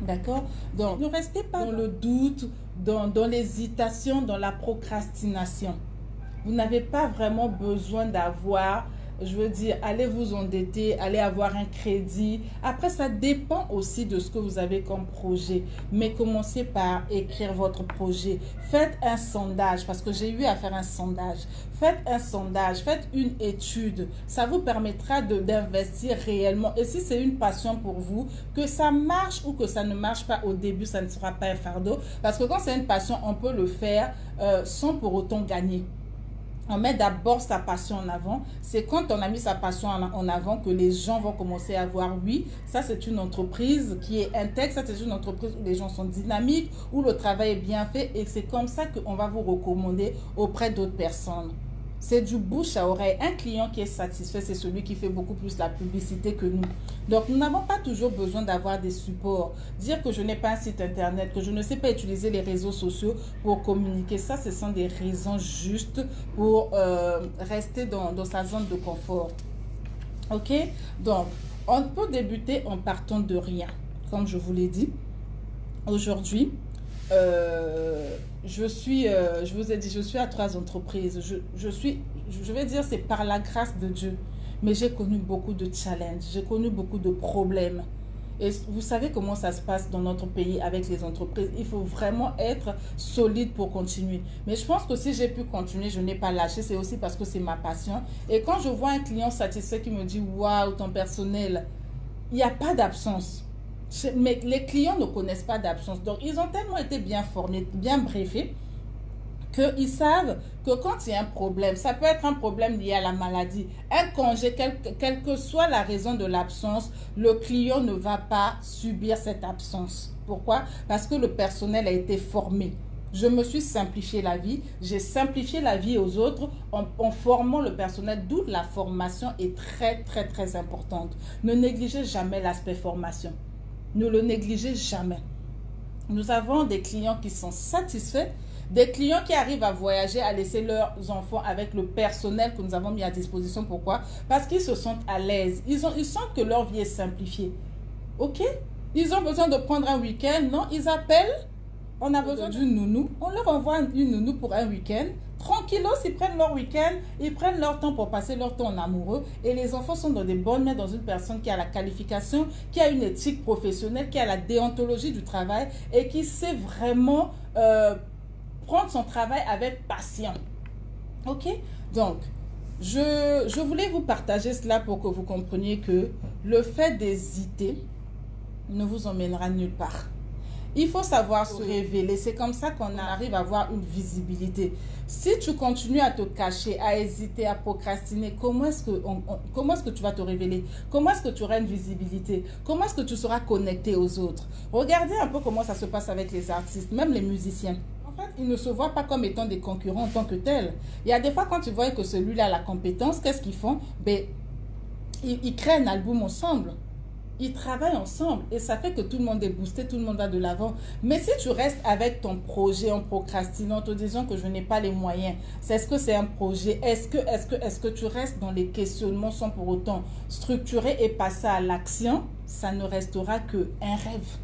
D'accord? Donc, ne restez pas dans le doute, dans l'hésitation, dans la procrastination. Vous n'avez pas vraiment besoin d'avoir, je veux dire, allez vous endetter, allez avoir un crédit. Après, ça dépend aussi de ce que vous avez comme projet. Mais commencez par écrire votre projet. Faites un sondage, parce que j'ai eu à faire un sondage. Faites un sondage, faites une étude. Ça vous permettra d'investir réellement. Et si c'est une passion pour vous, que ça marche ou que ça ne marche pas au début, ça ne sera pas un fardeau. Parce que quand c'est une passion, on peut le faire sans pour autant gagner. On met d'abord sa passion en avant. C'est quand on a mis sa passion en avant que les gens vont commencer à voir, oui, ça c'est une entreprise qui est intègre, ça c'est une entreprise où les gens sont dynamiques, où le travail est bien fait et c'est comme ça qu'on va vous recommander auprès d'autres personnes. C'est du bouche à oreille. Un client qui est satisfait, c'est celui qui fait beaucoup plus la publicité que nous. Donc, nous n'avons pas toujours besoin d'avoir des supports. Dire que je n'ai pas un site internet, que je ne sais pas utiliser les réseaux sociaux pour communiquer, ça, ce sont des raisons justes pour rester dans sa zone de confort. Ok? Donc, on peut débuter en partant de rien. Comme je vous l'ai dit, aujourd'hui, je vous ai dit, je suis à 3 entreprises. Je vais dire, c'est par la grâce de Dieu. Mais j'ai connu beaucoup de challenges, j'ai connu beaucoup de problèmes. Et vous savez comment ça se passe dans notre pays avec les entreprises. Il faut vraiment être solide pour continuer. Mais je pense que si j'ai pu continuer, je n'ai pas lâché. C'est aussi parce que c'est ma passion. Et quand je vois un client satisfait qui me dit « Waouh, ton personnel », il n'y a pas d'absence. Mais les clients ne connaissent pas d'absence. Donc, ils ont tellement été bien formés, bien briefés, qu'ils savent que quand il y a un problème, ça peut être un problème lié à la maladie, un congé, quelle que soit la raison de l'absence, le client ne va pas subir cette absence. Pourquoi? Parce que le personnel a été formé. Je me suis simplifié la vie, j'ai simplifié la vie aux autres en formant le personnel, d'où la formation est très, très, très importante. Ne négligez jamais l'aspect formation. Ne le négligez jamais. Nous avons des clients qui sont satisfaits, des clients qui arrivent à voyager, à laisser leurs enfants avec le personnel que nous avons mis à disposition. Pourquoi? Parce qu'ils se sentent à l'aise. Ils sentent que leur vie est simplifiée. Ok? Ils ont besoin de prendre un week-end. Non, ils appellent. On a besoin d'une nounou. On leur envoie une nounou pour un week-end. Tranquillos, ils prennent leur week-end, ils prennent leur temps pour passer leur temps en amoureux. Et les enfants sont dans des bonnes mains, dans une personne qui a la qualification, qui a une éthique professionnelle, qui a la déontologie du travail et qui sait vraiment prendre son travail avec passion. Ok? Donc, je voulais vous partager cela pour que vous compreniez que le fait d'hésiter ne vous emmènera nulle part. Il faut savoir se révéler. C'est comme ça qu'on arrive à avoir une visibilité. Si tu continues à te cacher, à hésiter, à procrastiner, comment est-ce que tu vas te révéler? Comment est-ce que tu auras une visibilité? Comment est-ce que tu seras connecté aux autres? Regardez un peu comment ça se passe avec les artistes, même les musiciens. En fait, ils ne se voient pas comme étant des concurrents en tant que tels. Il y a des fois, quand ils voient que celui-là a la compétence, qu'est-ce qu'ils font? Ben, ils créent un album ensemble. Ils travaillent ensemble et ça fait que tout le monde est boosté, tout le monde va de l'avant. Mais si tu restes avec ton projet en procrastinant, en te disant que je n'ai pas les moyens, est-ce que c'est un projet? Est-ce que tu restes dans les questionnements sans pour autant structurer et passer à l'action? Ça ne restera qu'un rêve.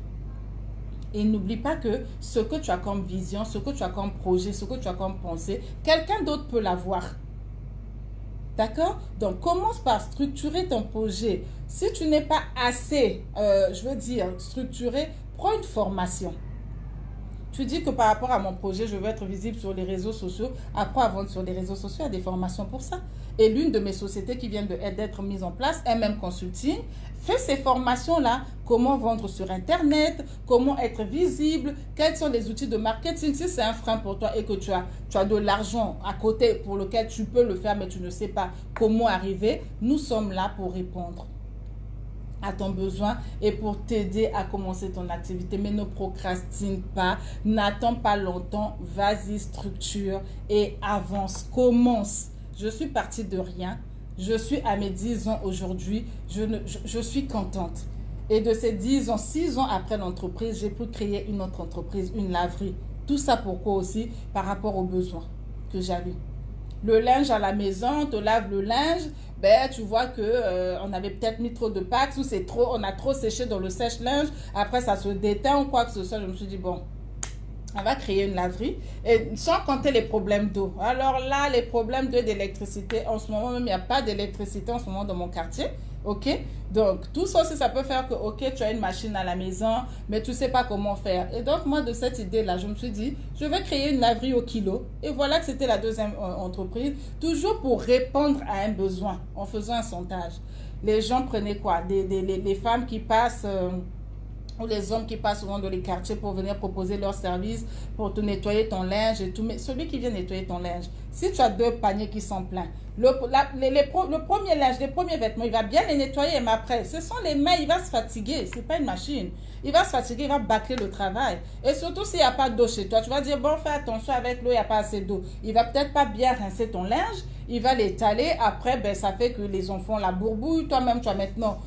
Et n'oublie pas que ce que tu as comme vision, ce que tu as comme projet, ce que tu as comme pensée, quelqu'un d'autre peut l'avoir. D'accord? Donc, commence par structurer ton projet. Si tu n'es pas assez, structuré, prends une formation. Tu dis que par rapport à mon projet, je veux être visible sur les réseaux sociaux. Après, à vendre sur les réseaux sociaux, il y a des formations pour ça. Et l'une de mes sociétés qui vient d'être mise en place, MM Consulting, fait ces formations-là. Comment vendre sur Internet, comment être visible, quels sont les outils de marketing. Si c'est un frein pour toi et que tu as de l'argent à côté pour lequel tu peux le faire, mais tu ne sais pas comment arriver, nous sommes là pour répondre à ton besoin et pour t'aider à commencer ton activité. Mais ne procrastine pas, n'attends pas longtemps, vas-y, structure et avance, commence. Je suis partie de rien, je suis à mes 10 ans aujourd'hui, je suis contente. Et de ces 10 ans, 6 ans après l'entreprise, j'ai pu créer une autre entreprise, une laverie. Tout ça pourquoi aussi? Par rapport aux besoins que j'avais. Le linge à la maison, on te lave le linge, ben tu vois que on avait peut-être mis trop de packs ou c'est trop, on a trop séché dans le sèche-linge, après ça se déteint ou quoi que ce soit. Je me suis dit bon, on va créer une laverie et sans compter les problèmes d'eau. Alors là, les problèmes d'eau et d'électricité, en ce moment même, il n'y a pas d'électricité en ce moment dans mon quartier. Ok, donc tout ça aussi, ça peut faire que, ok, tu as une machine à la maison, mais tu ne sais pas comment faire. Et donc, moi, de cette idée-là, je me suis dit, je vais créer une laverie au kilo. Et voilà que c'était la deuxième entreprise, toujours pour répondre à un besoin, en faisant un sondage. Les gens prenaient quoi? Les femmes qui passent... ou les hommes qui passent souvent dans les quartiers pour venir proposer leurs services, pour te nettoyer ton linge et tout. Mais celui qui vient nettoyer ton linge, si tu as 2 paniers qui sont pleins, le premier linge, les premiers vêtements, il va bien les nettoyer, mais après, ce sont les mains, il va se fatiguer. Ce n'est pas une machine. Il va se fatiguer, il va bâcler le travail. Et surtout, s'il n'y a pas d'eau chez toi, tu vas dire, bon, fais attention avec l'eau, il n'y a pas assez d'eau. Il va peut-être pas bien rincer ton linge, il va l'étaler. Après, ben, ça fait que les enfants la bourbouillent. Toi-même, tu as maintenant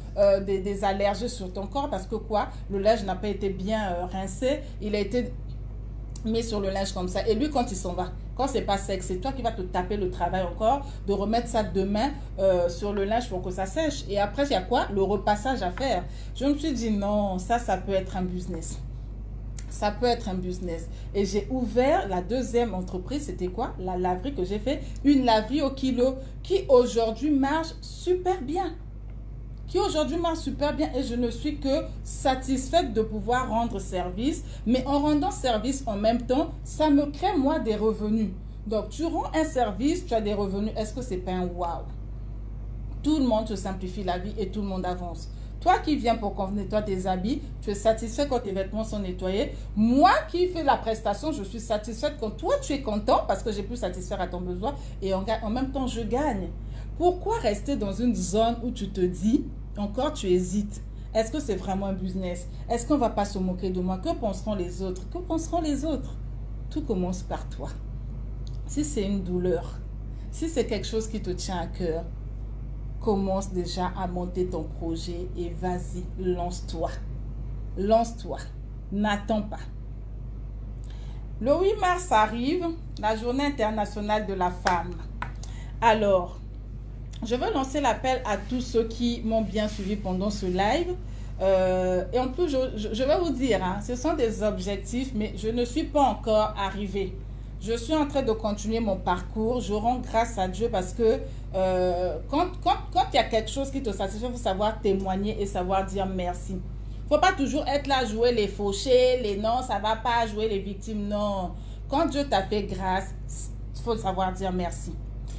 des allergies sur ton corps parce que quoi? Le linge n'a pas été bien rincé. Il a été mis sur le linge comme ça. Et lui, quand il s'en va, quand c'est pas sec, c'est toi qui vas te taper le travail encore de remettre ça demain sur le linge pour que ça sèche. Et après, il y a quoi? Le repassage à faire. Je me suis dit non, ça peut être un business. Ça peut être un business. Et j'ai ouvert la deuxième entreprise. C'était quoi? La laverie que j'ai fait. Une laverie au kilo qui aujourd'hui marche super bien. Et je ne suis que satisfaite de pouvoir rendre service. Mais en rendant service en même temps, ça me crée moi des revenus. Donc, tu rends un service, tu as des revenus. Est-ce que c'est pas un wow? Tout le monde te simplifie la vie et tout le monde avance. Toi qui viens pour qu'on nettoie tes habits, tu es satisfait quand tes vêtements sont nettoyés. Moi qui fais la prestation, je suis satisfaite quand toi tu es content parce que j'ai pu satisfaire à ton besoin et en même temps je gagne. Pourquoi rester dans une zone où tu te dis, encore tu hésites? Est-ce que c'est vraiment un business? Est-ce qu'on ne va pas se moquer de moi? Que penseront les autres? Que penseront les autres? Tout commence par toi. Si c'est une douleur, si c'est quelque chose qui te tient à cœur, commence déjà à monter ton projet et vas-y, lance-toi. Lance-toi. N'attends pas. Le 8 mars arrive, la journée internationale de la femme. Alors, je veux lancer l'appel à tous ceux qui m'ont bien suivi pendant ce live. Et en plus, je vais vous dire, hein, ce sont des objectifs, mais je ne suis pas encore arrivée. Je suis en train de continuer mon parcours. Je rends grâce à Dieu parce que quand il y a quelque chose qui te satisfait, il faut savoir témoigner et savoir dire merci. Il ne faut pas toujours être là, jouer les fauchés, les non, ça ne va pas, jouer les victimes. Non. Quand Dieu t'a fait grâce, il faut savoir dire merci.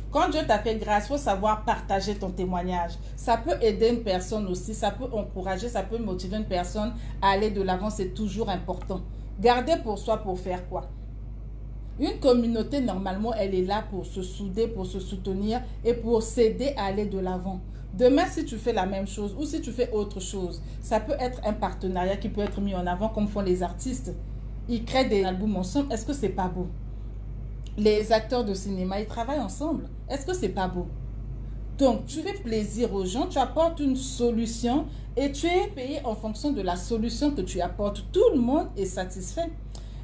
Quand Dieu t'a fait grâce, il faut savoir partager ton témoignage. Ça peut aider une personne aussi, ça peut encourager, ça peut motiver une personne à aller de l'avant. C'est toujours important. Garder pour soi pour faire quoi? Une communauté, normalement, elle est là pour se souder, pour se soutenir et pour s'aider à aller de l'avant. Demain, si tu fais la même chose ou si tu fais autre chose, ça peut être un partenariat qui peut être mis en avant comme font les artistes. Ils créent des albums ensemble. Est-ce que c'est pas beau? Les acteurs de cinéma, ils travaillent ensemble. Est-ce que c'est pas beau? Donc, tu fais plaisir aux gens, tu apportes une solution et tu es payé en fonction de la solution que tu apportes. Tout le monde est satisfait.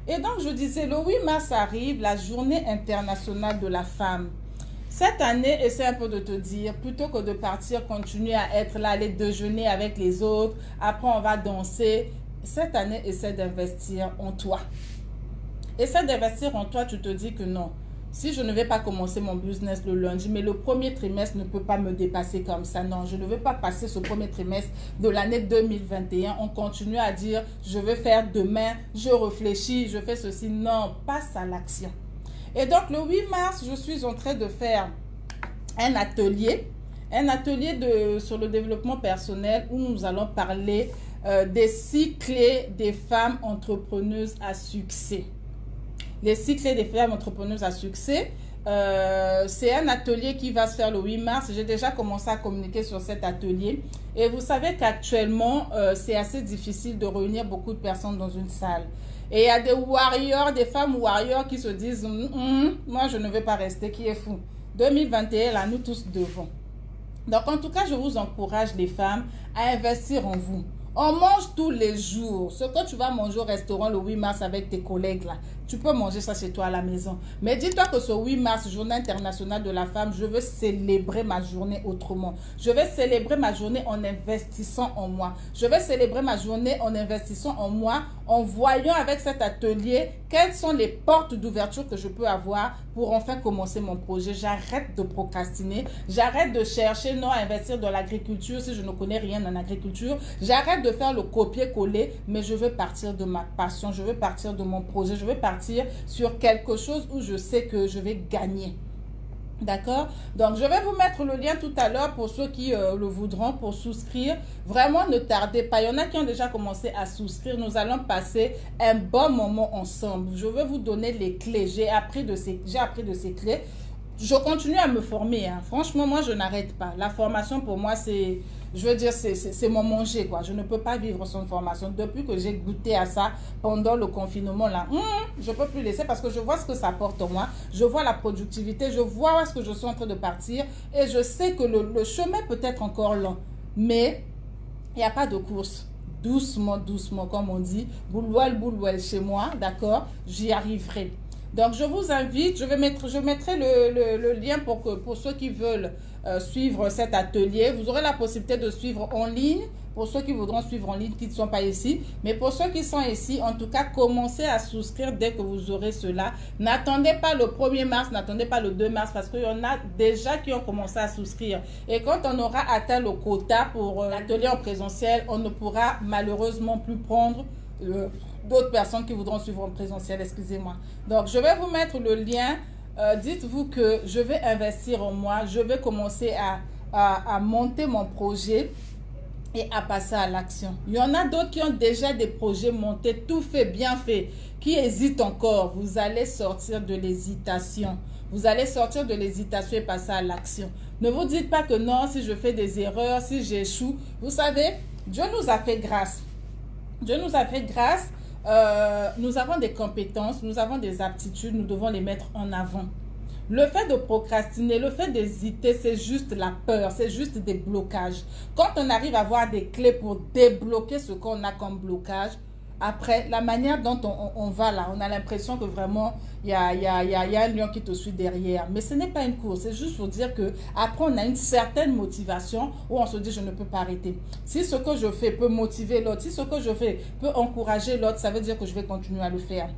Et donc, je disais, le 8 mars arrive, la journée internationale de la femme. Cette année, essaie un peu de te dire, plutôt que de partir, continuer à être là, aller déjeuner avec les autres, après on va danser. Cette année, essaie d'investir en toi. Essaie d'investir en toi, tu te dis que non. Si je ne vais pas commencer mon business le lundi, mais le premier trimestre ne peut pas me dépasser comme ça. Non, je ne veux pas passer ce premier trimestre de l'année 2021. On continue à dire, je vais faire demain, je réfléchis, je fais ceci. Non, passe à l'action. Et donc, le 8 mars, je suis en train de faire un atelier sur le développement personnel où nous allons parler des 6 clés des femmes entrepreneuses à succès. Les 6 clés des femmes entrepreneuses à succès. C'est un atelier qui va se faire le 8 mars. J'ai déjà commencé à communiquer sur cet atelier. Et vous savez qu'actuellement, c'est assez difficile de réunir beaucoup de personnes dans une salle. Et il y a des warriors, des femmes warriors qui se disent moi, je ne veux pas rester, qui est fou. 2021, là, nous tous devons. Donc, en tout cas, je vous encourage, les femmes, à investir en vous. On mange tous les jours. Ce que tu vas manger au restaurant le 8 mars avec tes collègues là, tu peux manger ça chez toi à la maison. Mais dis-toi que ce 8 mars, journée internationale de la femme, je veux célébrer ma journée autrement. Je vais célébrer ma journée en investissant en moi. Je vais célébrer ma journée en investissant en moi, en voyant avec cet atelier quelles sont les portes d'ouverture que je peux avoir pour enfin commencer mon projet. J'arrête de procrastiner. J'arrête de chercher non à investir dans l'agriculture si je ne connais rien en agriculture. J'arrête de faire le copier-coller, mais je veux partir de ma passion. Je veux partir de mon projet. Je veux partir sur quelque chose où je sais que je vais gagner. D'accord? Donc, je vais vous mettre le lien tout à l'heure pour ceux qui le voudront, pour souscrire. Vraiment, ne tardez pas. Il y en a qui ont déjà commencé à souscrire. Nous allons passer un bon moment ensemble. Je vais vous donner les clés. J'ai appris de ces clés. Je continue à me former. Hein. Franchement, moi, je n'arrête pas. La formation, pour moi, c'est... Je veux dire, c'est mon manger, quoi. Je ne peux pas vivre sans formation. Depuis que j'ai goûté à ça pendant le confinement, là, je ne peux plus laisser parce que je vois ce que ça apporte en moi. Je vois la productivité, je vois où est-ce que je suis en train de partir. Et je sais que le chemin peut être encore long. Mais il n'y a pas de course. Doucement, doucement, comme on dit. Bouloual, bouloual chez moi, d'accord? J'y arriverai. Donc, je vous invite, je mettrai le lien pour ceux qui veulent suivre cet atelier. Vous aurez la possibilité de suivre en ligne, pour ceux qui voudront suivre en ligne, qui ne sont pas ici. Mais pour ceux qui sont ici, en tout cas, commencez à souscrire dès que vous aurez cela. N'attendez pas le 1er mars, n'attendez pas le 2 mars, parce qu'il y en a déjà qui ont commencé à souscrire. Et quand on aura atteint le quota pour l'atelier en présentiel, on ne pourra malheureusement plus prendre d'autres personnes qui voudront suivre en présentiel, excusez-moi. Donc, je vais vous mettre le lien. Dites-vous que je vais investir en moi. Je vais commencer à monter mon projet et à passer à l'action. Il y en a d'autres qui ont déjà des projets montés, tout fait, bien fait, qui hésitent encore. Vous allez sortir de l'hésitation. Vous allez sortir de l'hésitation et passer à l'action. Ne vous dites pas que non, si je fais des erreurs, si j'échoue. Vous savez, Dieu nous a fait grâce. Dieu nous a fait grâce. Nous avons des compétences, nous avons des aptitudes, nous devons les mettre en avant. Le fait de procrastiner, le fait d'hésiter, c'est juste la peur, c'est juste des blocages. Quand on arrive à avoir des clés pour débloquer ce qu'on a comme blocage, après, la manière dont on va là, on a l'impression que vraiment, il y a un lion qui te suit derrière. Mais ce n'est pas une course, c'est juste pour dire que après on a une certaine motivation où on se dit, je ne peux pas arrêter. Si ce que je fais peut motiver l'autre, si ce que je fais peut encourager l'autre, ça veut dire que je vais continuer à le faire.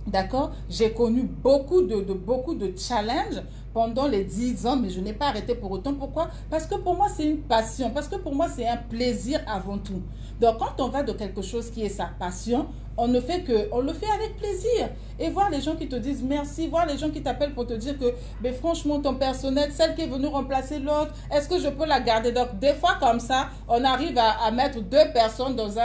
D'accord? J'ai connu beaucoup de challenges pendant les 10 ans, mais je n'ai pas arrêté pour autant. Pourquoi? Parce que pour moi, c'est une passion. Parce que pour moi, c'est un plaisir avant tout. Donc, quand on va de quelque chose qui est sa passion, on le fait avec plaisir. Et voir les gens qui te disent merci, voir les gens qui t'appellent pour te dire que, mais franchement, ton personnel, celle qui est venue remplacer l'autre, est-ce que je peux la garder? Donc, des fois, comme ça, on arrive à mettre 2 personnes dans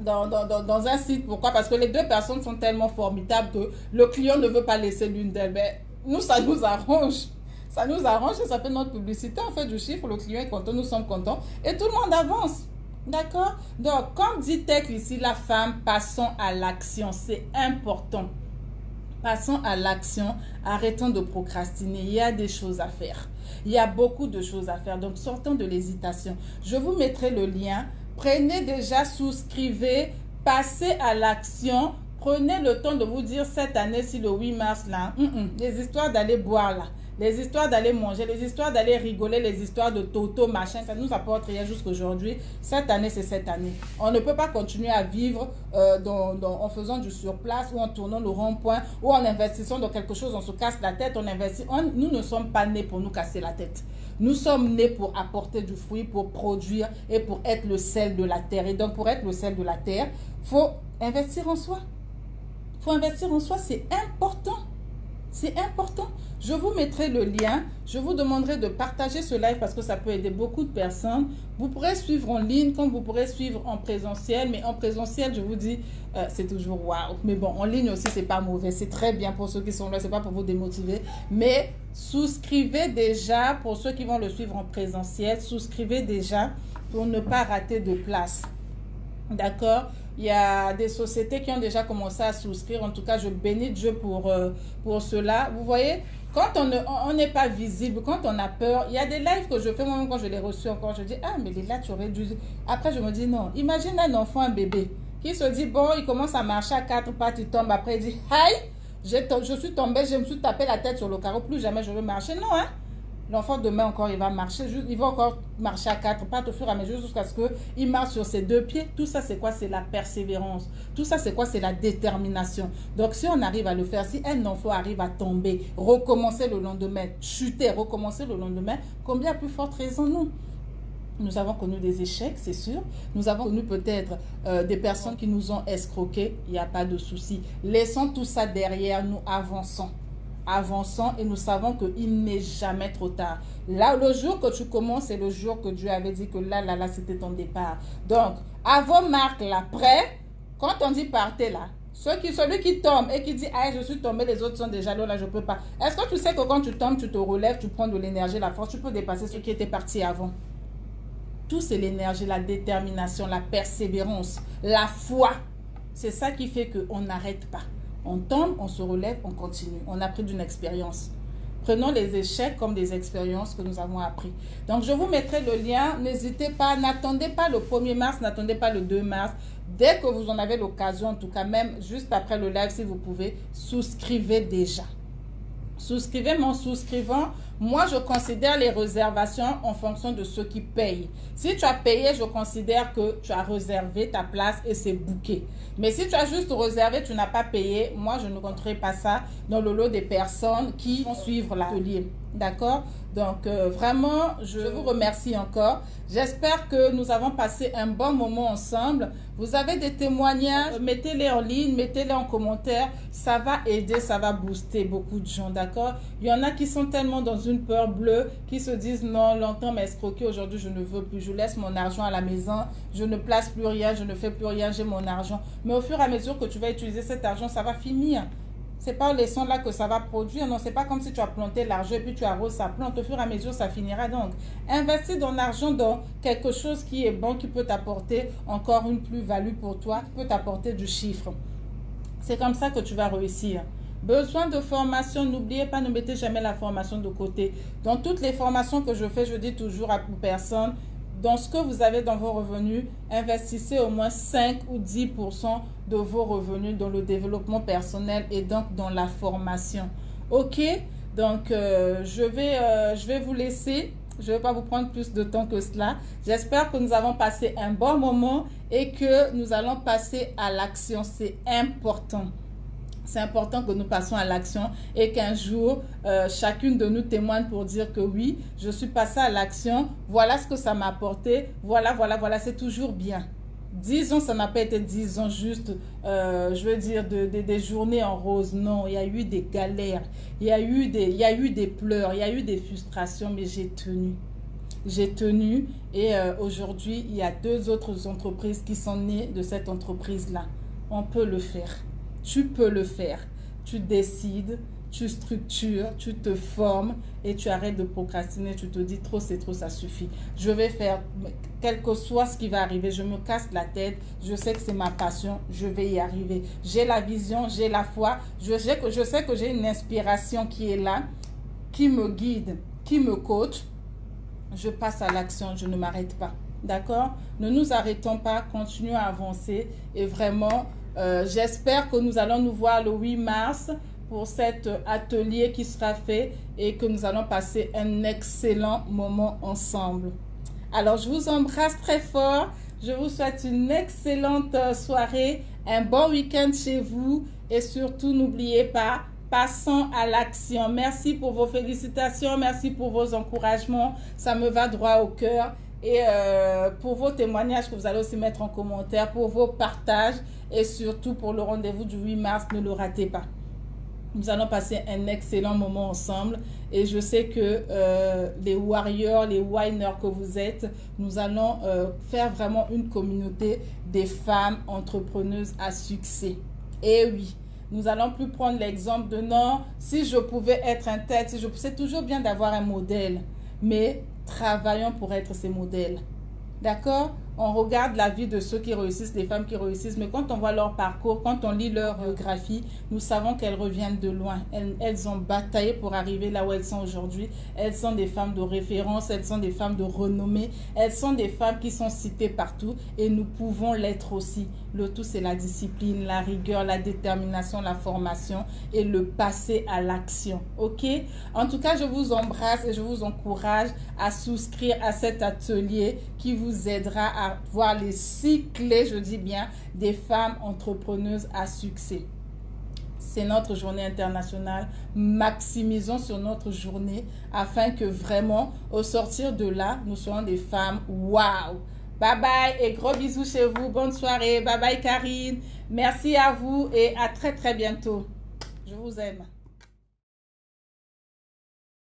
dans un site. Pourquoi? Parce que les deux personnes sont tellement formidables que le client ne veut pas laisser l'une d'elles. Mais nous, ça nous arrange. Ça nous arrange et ça fait notre publicité. On fait du chiffre, le client est content, nous sommes contents et tout le monde avance. D'accord? Donc, comme dit Tech ici, la femme, passons à l'action. C'est important. Passons à l'action. Arrêtons de procrastiner. Il y a des choses à faire. Il y a beaucoup de choses à faire. Donc, sortons de l'hésitation. Je vous mettrai le lien. Prenez déjà, souscrivez, passez à l'action. Prenez le temps de vous dire cette année, si le 8 mars, là, les histoires d'aller boire, là, les histoires d'aller manger, les histoires d'aller rigoler, les histoires de toto, machin, ça nous apporte rien jusqu'aujourd'hui. Cette année, c'est cette année. On ne peut pas continuer à vivre en faisant du surplace ou en tournant le rond-point ou en investissant dans quelque chose, on se casse la tête, on investit. Nous ne sommes pas nés pour nous casser la tête. Nous sommes nés pour apporter du fruit, pour produire et pour être le sel de la terre. Et donc, pour être le sel de la terre, il faut investir en soi. Il faut investir en soi, c'est important. C'est important. Je vous mettrai le lien. Je vous demanderai de partager ce live parce que ça peut aider beaucoup de personnes. Vous pourrez suivre en ligne comme vous pourrez suivre en présentiel. Mais en présentiel, je vous dis, c'est toujours waouh. Mais bon, en ligne aussi, c'est pas mauvais. C'est très bien pour ceux qui sont là. C'est pas pour vous démotiver. Mais souscrivez déjà pour ceux qui vont le suivre en présentiel. Souscrivez déjà pour ne pas rater de place. D'accord? Il y a des sociétés qui ont déjà commencé à souscrire. En tout cas, je bénis Dieu pour cela. Vous voyez, quand on n'est pas visible, quand on a peur, il y a des lives que je fais moi-même quand je les reçus encore. Je dis, ah, mais les là, tu aurais dû... Après, je me dis, non. Imagine un enfant, un bébé, qui se dit, bon, il commence à marcher à quatre pattes, il tombe. Après, il dit, aïe, je suis tombé, je me suis tapé la tête sur le carreau. Plus jamais je veux marcher. Non, hein? L'enfant demain encore, il va marcher, il va encore marcher à quatre pattes au fur et à mesure jusqu'à ce qu'il marche sur ses deux pieds. Tout ça, c'est quoi? C'est la persévérance. Tout ça, c'est quoi? C'est la détermination. Donc, si on arrive à le faire, si un enfant arrive à tomber, recommencer le lendemain, chuter, recommencer le lendemain, combien plus forte raison nous? Nous avons connu des échecs, c'est sûr. Nous avons connu peut-être des personnes qui nous ont escroqués. Il n'y a pas de souci. Laissons tout ça derrière nous, avançons. Avançons et nous savons qu'il n'est jamais trop tard. Là, le jour que tu commences, c'est le jour que Dieu avait dit que là, c'était ton départ. Donc, à vos marques là, prêts, quand on dit partez là, celui qui tombe et qui dit, ah, je suis tombé, les autres sont déjà là, je ne peux pas. Est-ce que tu sais que quand tu tombes, tu te relèves, tu prends de l'énergie, la force, tu peux dépasser ceux qui étaient partis avant. Tout, c'est l'énergie, la détermination, la persévérance, la foi. C'est ça qui fait qu'on n'arrête pas. On tombe, on se relève, on continue. On a pris d'une expérience. Prenons les échecs comme des expériences que nous avons appris. Donc, je vous mettrai le lien. N'hésitez pas, n'attendez pas le 1er mars, n'attendez pas le 2 mars. Dès que vous en avez l'occasion, en tout cas, même juste après le live, si vous pouvez, souscrivez déjà. Souscrivez, mais en souscrivant, moi, je considère les réservations en fonction de ceux qui payent. Si tu as payé, je considère que tu as réservé ta place et c'est booké. Mais si tu as juste réservé, tu n'as pas payé, moi, je ne compterai pas ça dans le lot des personnes qui vont suivre l'atelier. D'accord? Donc, vraiment, je vous remercie encore. J'espère que nous avons passé un bon moment ensemble. Vous avez des témoignages, mettez-les en ligne, mettez-les en commentaire. Ça va aider, ça va booster beaucoup de gens, d'accord? Il y en a qui sont tellement dans une peur bleue, qui se disent non, longtemps m'a escroqué, aujourd'hui je ne veux plus. Je laisse mon argent à la maison, je ne place plus rien, je ne fais plus rien, j'ai mon argent. Mais au fur et à mesure que tu vas utiliser cet argent, ça va finir. C'est pas en laissant là que ça va produire. Non, c'est pas comme si tu as planté l'argent et puis tu arroses sa plante. Au fur et à mesure, ça finira. Donc, investis ton argent dans quelque chose qui est bon, qui peut t'apporter encore une plus-value pour toi, qui peut t'apporter du chiffre. C'est comme ça que tu vas réussir. Besoin de formation, n'oubliez pas, ne mettez jamais la formation de côté. Dans toutes les formations que je fais, je dis toujours aux personnes, dans ce que vous avez dans vos revenus, investissez au moins 5 ou 10% de vos revenus dans le développement personnel et donc dans la formation. Ok? Donc, je vais vous laisser. Je ne vais pas vous prendre plus de temps que cela. J'espère que nous avons passé un bon moment et que nous allons passer à l'action. C'est important. C'est important que nous passions à l'action et qu'un jour, chacune de nous témoigne pour dire que oui, je suis passée à l'action. Voilà ce que ça m'a apporté. Voilà, c'est toujours bien. 10 ans, ça n'a pas été 10 ans juste, je veux dire, des journées en rose. Non, il y a eu des galères, il y a eu des pleurs, il y a eu des frustrations, mais j'ai tenu. J'ai tenu et aujourd'hui, il y a 2 autres entreprises qui sont nées de cette entreprise-là. On peut le faire. Tu peux le faire. Tu décides, tu structures, tu te formes et tu arrêtes de procrastiner. Tu te dis trop, c'est trop, ça suffit. Je vais faire, quel que soit ce qui va arriver, je me casse la tête. Je sais que c'est ma passion, je vais y arriver. J'ai la vision, j'ai la foi. Je sais que j'ai une inspiration qui est là, qui me guide, qui me coach. Je passe à l'action, je ne m'arrête pas. D'accord? Ne nous arrêtons pas, continuons à avancer. Et vraiment, j'espère que nous allons nous voir le 8 mars pour cet atelier qui sera fait et que nous allons passer un excellent moment ensemble. Alors, je vous embrasse très fort. Je vous souhaite une excellente soirée, un bon week-end chez vous et surtout, n'oubliez pas, passons à l'action. Merci pour vos félicitations, merci pour vos encouragements. Ça me va droit au cœur. Et pour vos témoignages que vous allez aussi mettre en commentaire, pour vos partages et surtout pour le rendez-vous du 8 mars, ne le ratez pas. Nous allons passer un excellent moment ensemble et je sais que les warriors, les winers que vous êtes, nous allons faire vraiment une communauté des femmes entrepreneuses à succès. Et oui, nous allons plus prendre l'exemple de non, si je pouvais être un tel, si c'est toujours bien d'avoir un modèle, mais travaillons pour être ces modèles. D'accord? On regarde la vie de ceux qui réussissent, des femmes qui réussissent, mais quand on voit leur parcours, quand on lit leur biographie, nous savons qu'elles reviennent de loin. Elles ont bataillé pour arriver là où elles sont aujourd'hui. Elles sont des femmes de référence, elles sont des femmes de renommée, elles sont des femmes qui sont citées partout et nous pouvons l'être aussi. Le tout, c'est la discipline, la rigueur, la détermination, la formation et le passer à l'action. Ok? En tout cas, je vous embrasse et je vous encourage à souscrire à cet atelier qui vous aidera à voir les 6 clés, je dis bien, des femmes entrepreneuses à succès. C'est notre journée internationale. Maximisons sur notre journée afin que vraiment, au sortir de là, nous soyons des femmes waouh! Bye bye et gros bisous chez vous. Bonne soirée. Bye bye Karine. Merci à vous et à très très bientôt. Je vous aime.